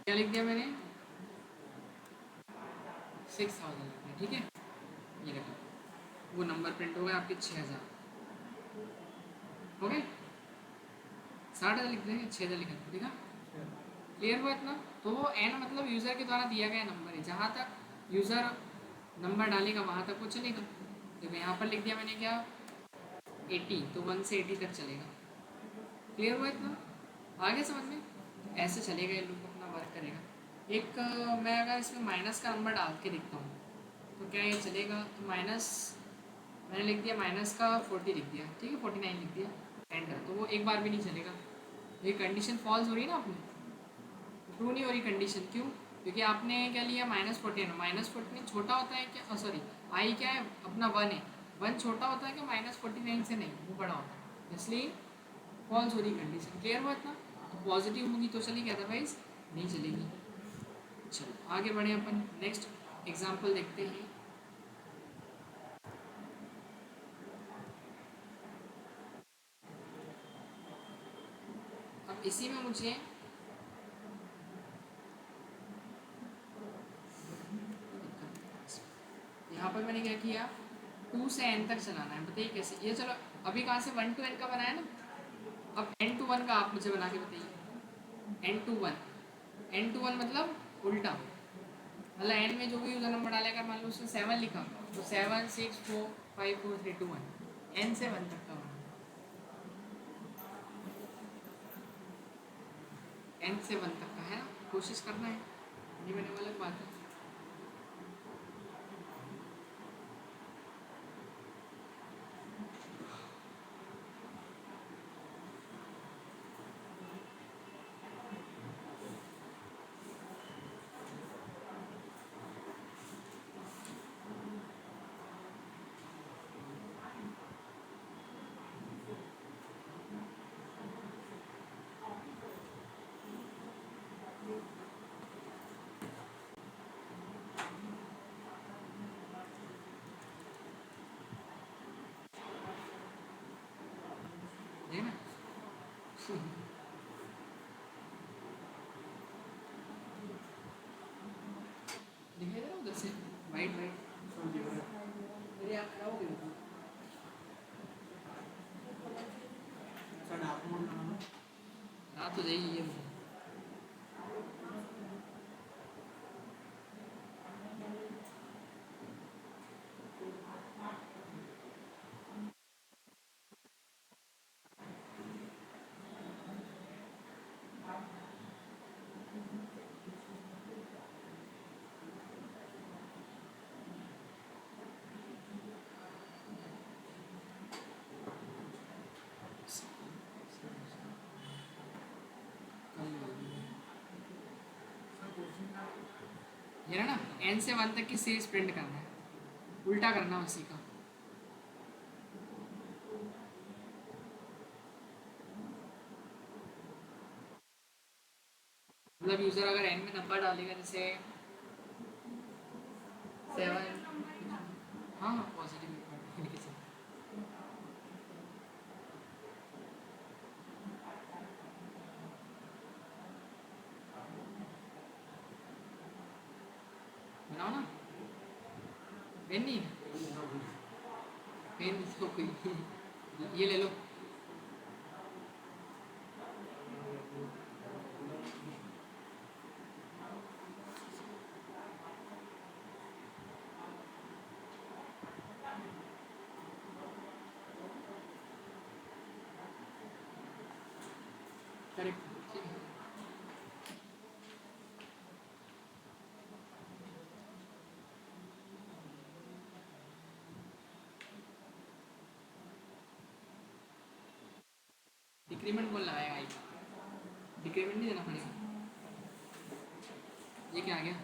क्या लिख दिया मैंने, 6000 लिख दिया, ठीक है। ये देखो वो नंबर प्रिंट हो गया आपके 6000 हो गए, 60,000 लिख देंगे, 6000 लिखा, ठीक है। क्लियर हुआ इतना। तो वो एन मतलब यूज़र के द्वारा दिया गया नंबर है, जहाँ तक यूज़र नंबर डालेगा वहाँ तक वो चलेगा। देखो यहाँ पर लिख दिया मैंने क्या, 80, तो 1 से 80 तक चलेगा। क्लियर हुआ इतना, आगे समझ में। तो ऐसे चलेगा, ये लूप अपना वर्क करेगा। एक मैं अगर इसमें माइनस का नंबर डाल के देखता हूँ तो क्या ये चलेगा, तो माइनस मैंने लिख दिया, माइनस का 40 लिख दिया, ठीक है, 49 लिख दिया, एंटर। तो वो एक बार भी नहीं चलेगा, ये कंडीशन फॉल्स हो रही है ना अपनी, ट्रू नहीं हो रही कंडीशन, क्यों, क्योंकि आपने क्या लिया, -14। -14 छोटा होता है क्या, सॉरी आई क्या है अपना 1 है, 1 छोटा होता है क्या -49 से, नहीं वो बड़ा होता है, इसलिए फॉल्स हो रही कंडीशन। क्लियर हुआ इतना। तो पॉजिटिव होगी तो चलेगी, अदरवाइज नहीं चलेगी। चलो आगे बढ़े अपन, नेक्स्ट एग्जाम्पल देखते हैं। अब इसी में मुझे यहाँ पर मैंने क्या किया, 2 से n तक चलाना है, बताइए कैसे। ये चलो अभी कहाँ से 1 to n का बनाया ना, अब n to 1 का आप मुझे बना के बताइए। n to 1, n to 1 मतलब उल्टा, मतलब n में जो भी यूज़र नंबर डालेगा, मान लो उसने 7 लिखा तो 7 6 4 5 4 3 2 1, n से 1 तक का बना, n से 1 तक का है ना, कोशिश करना है, ये मैंने वो अलग बात है। है ना दिखाई दे रहा उधर से वाइट वाइट, मेरी आँख खराब हो गई होगी। रात हो जाएगी ये। मेरा ना n से 1 तक की सीरीज प्रिंट करना है, उल्टा करना उसी का। मतलब यूज़र अगर n में नंबर डालेगा जैसे 7, हाँ हाँ पॉजिटिव लिखे से बनाओ ना, पेन नहीं है, पेन तो कोई ये ले लो। करेक्ट। डिक्रीमेंट कौन लगाएगा आई का, डिक्रीमेंट नहीं देना पड़ेगा। ये क्या आ गया,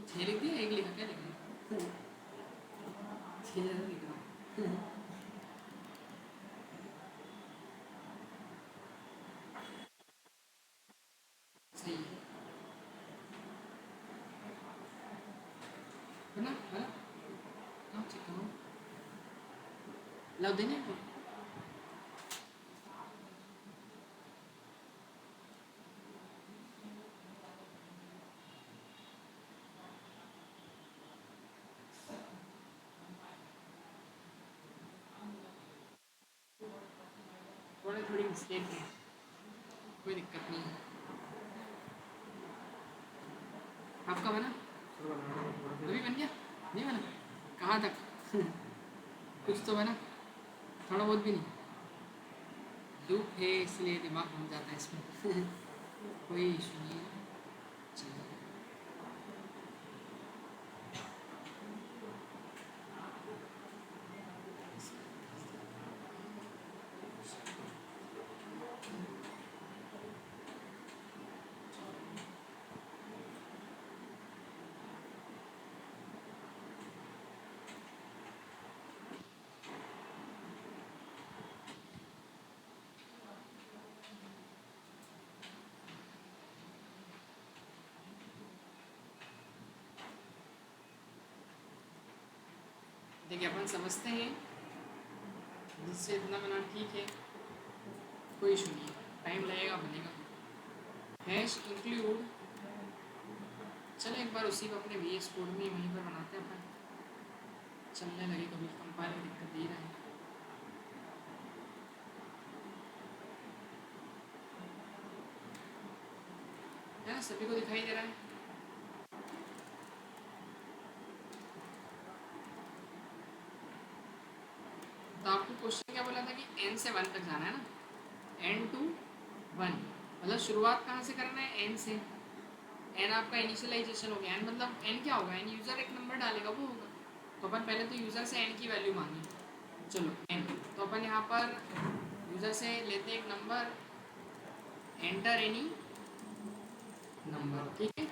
छः लिख दिया, एक लिखा, क्या लिखा, छः ज़्यादा लिख रहा हूँ। सही है ना, है ना, कहाँ चेक करो, लव देने को थोड़ी थोड़ी मिस्टेक है, कोई दिक्कत नहीं है। आपका बना अभी बन गया, नहीं बना, कहाँ तक कुछ तो बना, थोड़ा बहुत भी नहीं, लूप है इसलिए दिमाग घूम जाता है इसमें कोई इशू नहीं है, चलिए। देखिए अपन समझते हैं, जिससे इतना बना ठीक है, कोई इशू नहीं है, टाइम लगेगा बनेगा। हैश इंक्लूड, चलो एक बार उसी को अपने VS कोड में वहीं पर बनाते हैं अपन, चलने लगे, कभी कंपाइलर दिक्कत दे रहा है। क्या सभी को दिखाई दे रहा है, तो आपको क्वेश्चन क्या बोला था कि n से 1 तक जाना है ना, n to 1, मतलब शुरुआत कहाँ से करना है, n से। n आपका इनिशियलाइजेशन हो गया, n मतलब n क्या होगा, n यूज़र एक नंबर डालेगा वो होगा, तो अपन पहले तो यूज़र से n की वैल्यू मांगी, चलो n, तो अपन यहाँ पर यूज़र से लेते हैं एक नंबर, एंटर एनी नंबर, ठीक है,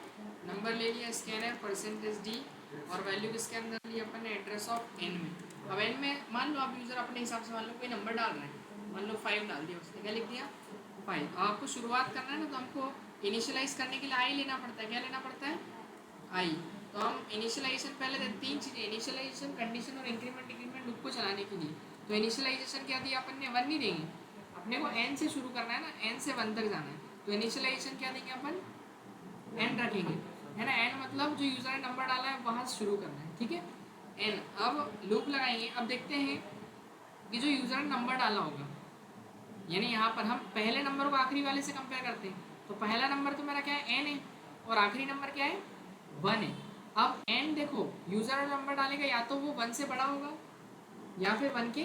नंबर ले लिया, स्कैनर %d, और वैल्यू किसके अंदर ली अपन ने, एड्रेस ऑफ n में। अब n में मान लो आप यूज़र अपने हिसाब से मान लो कोई नंबर डाल रहे हैं, मान लो 5 डाल दिया, उसने क्या लिख दिया 5। आपको शुरुआत करना है ना, तो हमको इनिशियलाइज करने के लिए आई लेना पड़ता है, क्या लेना पड़ता है, आई। तो हम इनिशियलाइजेशन पहले देते 3 चीज़ें, इनिशियलाइजेशन, कंडीशन और इंक्रीमेंट, डिक्रीमेंट लूप को चलाने के लिए। तो इनिशियलाइजेशन क्या दिया अपन ने, 1 नहीं देंगे, अपने को n से शुरू करना है ना, n से 1 तक जाना है, तो इनिशियलाइजेशन क्या देंगे अपन, n रखेंगे, है ना, n मतलब जो यूज़र ने नंबर डाला है वहाँ से शुरू करना है, ठीक है, n। अब लूप लगाएंगे, अब देखते हैं कि जो यूज़र ने नंबर डाला होगा, यानी यहाँ पर हम पहले नंबर को आखिरी वाले से कंपेयर करते हैं, तो पहला नंबर तो मेरा क्या है, n है, और आखिरी नंबर क्या है, 1 है। अब n देखो, यूज़र ने नंबर डालेगा, या तो वो 1 से बड़ा होगा या फिर 1 के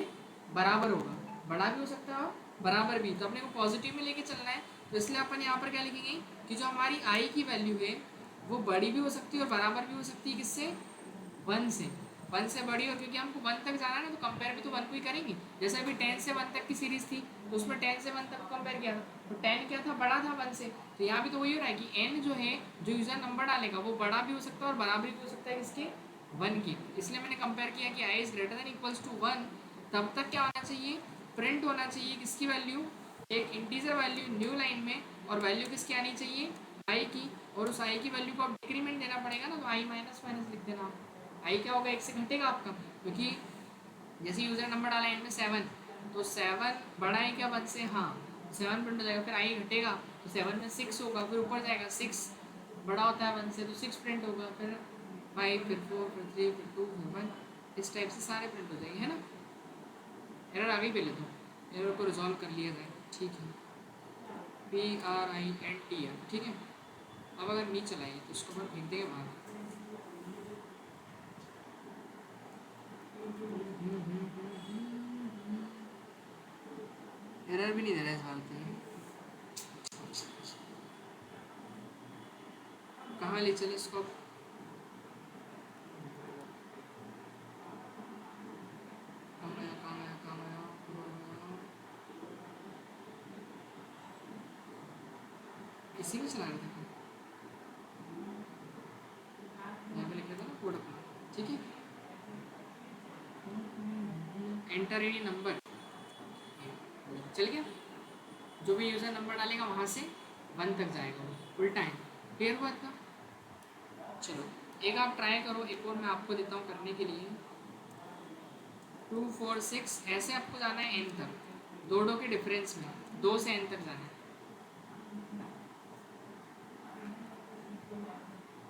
बराबर होगा, बड़ा भी हो सकता है और बराबर भी, तो अपने को पॉजिटिव में लेके चलना है, तो इसलिए अपन यहाँ पर क्या लिखेंगे कि जो हमारी i की वैल्यू है वो बड़ी भी हो सकती है और बराबर भी हो सकती है, किससे, 1 से। 1 से बड़ी, और क्योंकि हमको 1 तक जाना है ना, तो कंपेयर भी तो 1 को ही करेंगे। जैसे अभी 10 से 1 तक की सीरीज थी, तो उसमें 10 से 1 तक कंपेयर किया था, तो 10 क्या था, बड़ा था 1 से। तो यहाँ भी तो वही हो रहा है कि n जो है, जो यूज़र नंबर डालेगा वो बड़ा भी हो सकता है और बराबरी भी हो सकता है किसके, 1 की। इसलिए मैंने कंपेयर किया कि i is greater than equals to 1, तब तक क्या होना चाहिए, प्रिंट होना चाहिए किसकी वैल्यू, एक इंटीजर वैल्यू न्यू लाइन में, और वैल्यू किसकी आनी चाहिए, i की। और उस i की वैल्यू को आप डिक्रीमेंट देना पड़ेगा ना, तो i माइनस माइनस लिख देना आप। i क्या होगा, 1 से घटेगा आपका, क्योंकि जैसे यूज़र नंबर डाला एंड में 7, तो 7 बड़ा है क्या 1 से, हाँ 7 प्रिंट हो जाएगा। फिर i घटेगा तो 7 में 6 होगा, फिर ऊपर जाएगा 6 बड़ा होता है 1 से, तो 6 प्रिंट होगा, फिर 5, फिर 4, फिर 3, फिर 2, फिर 1, इस टाइप से सारे प्रिंट हो जाएंगे, है ना। एरर आ गई पहले तो, एरर को रिजॉल्व कर लिया जाए, ठीक है। PRINT, ठीक है। अब अगर नहीं चलाइए तो उसको अपन फेंक देंगे बाहर। एरर भी नहीं दे रहा है इस बार तो, कहाँ ले चले इसको, इसी में चला रहे थे, यहाँ पे लिख रहा था ना कोड अपना, ठीक है। एंटर एनी नंबर, चल गया, जो भी यूज़र नंबर डालेगा वहाँ से 1 तक जाएगा वो उल्टा है। क्लियर हुआ इतना। चलो एक आप ट्राई करो, एक और मैं आपको देता हूँ करने के लिए। 2, 4, 6 ऐसे आपको जाना है n तक, दो के डिफरेंस में 2 से n तक जाना है।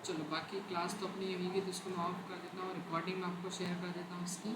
चलो बाकी क्लास तो अपनी यही की, तो इसको मैं ऑफ कर देता हूँ, रिकॉर्डिंग में आपको शेयर कर देता हूँ इसकी।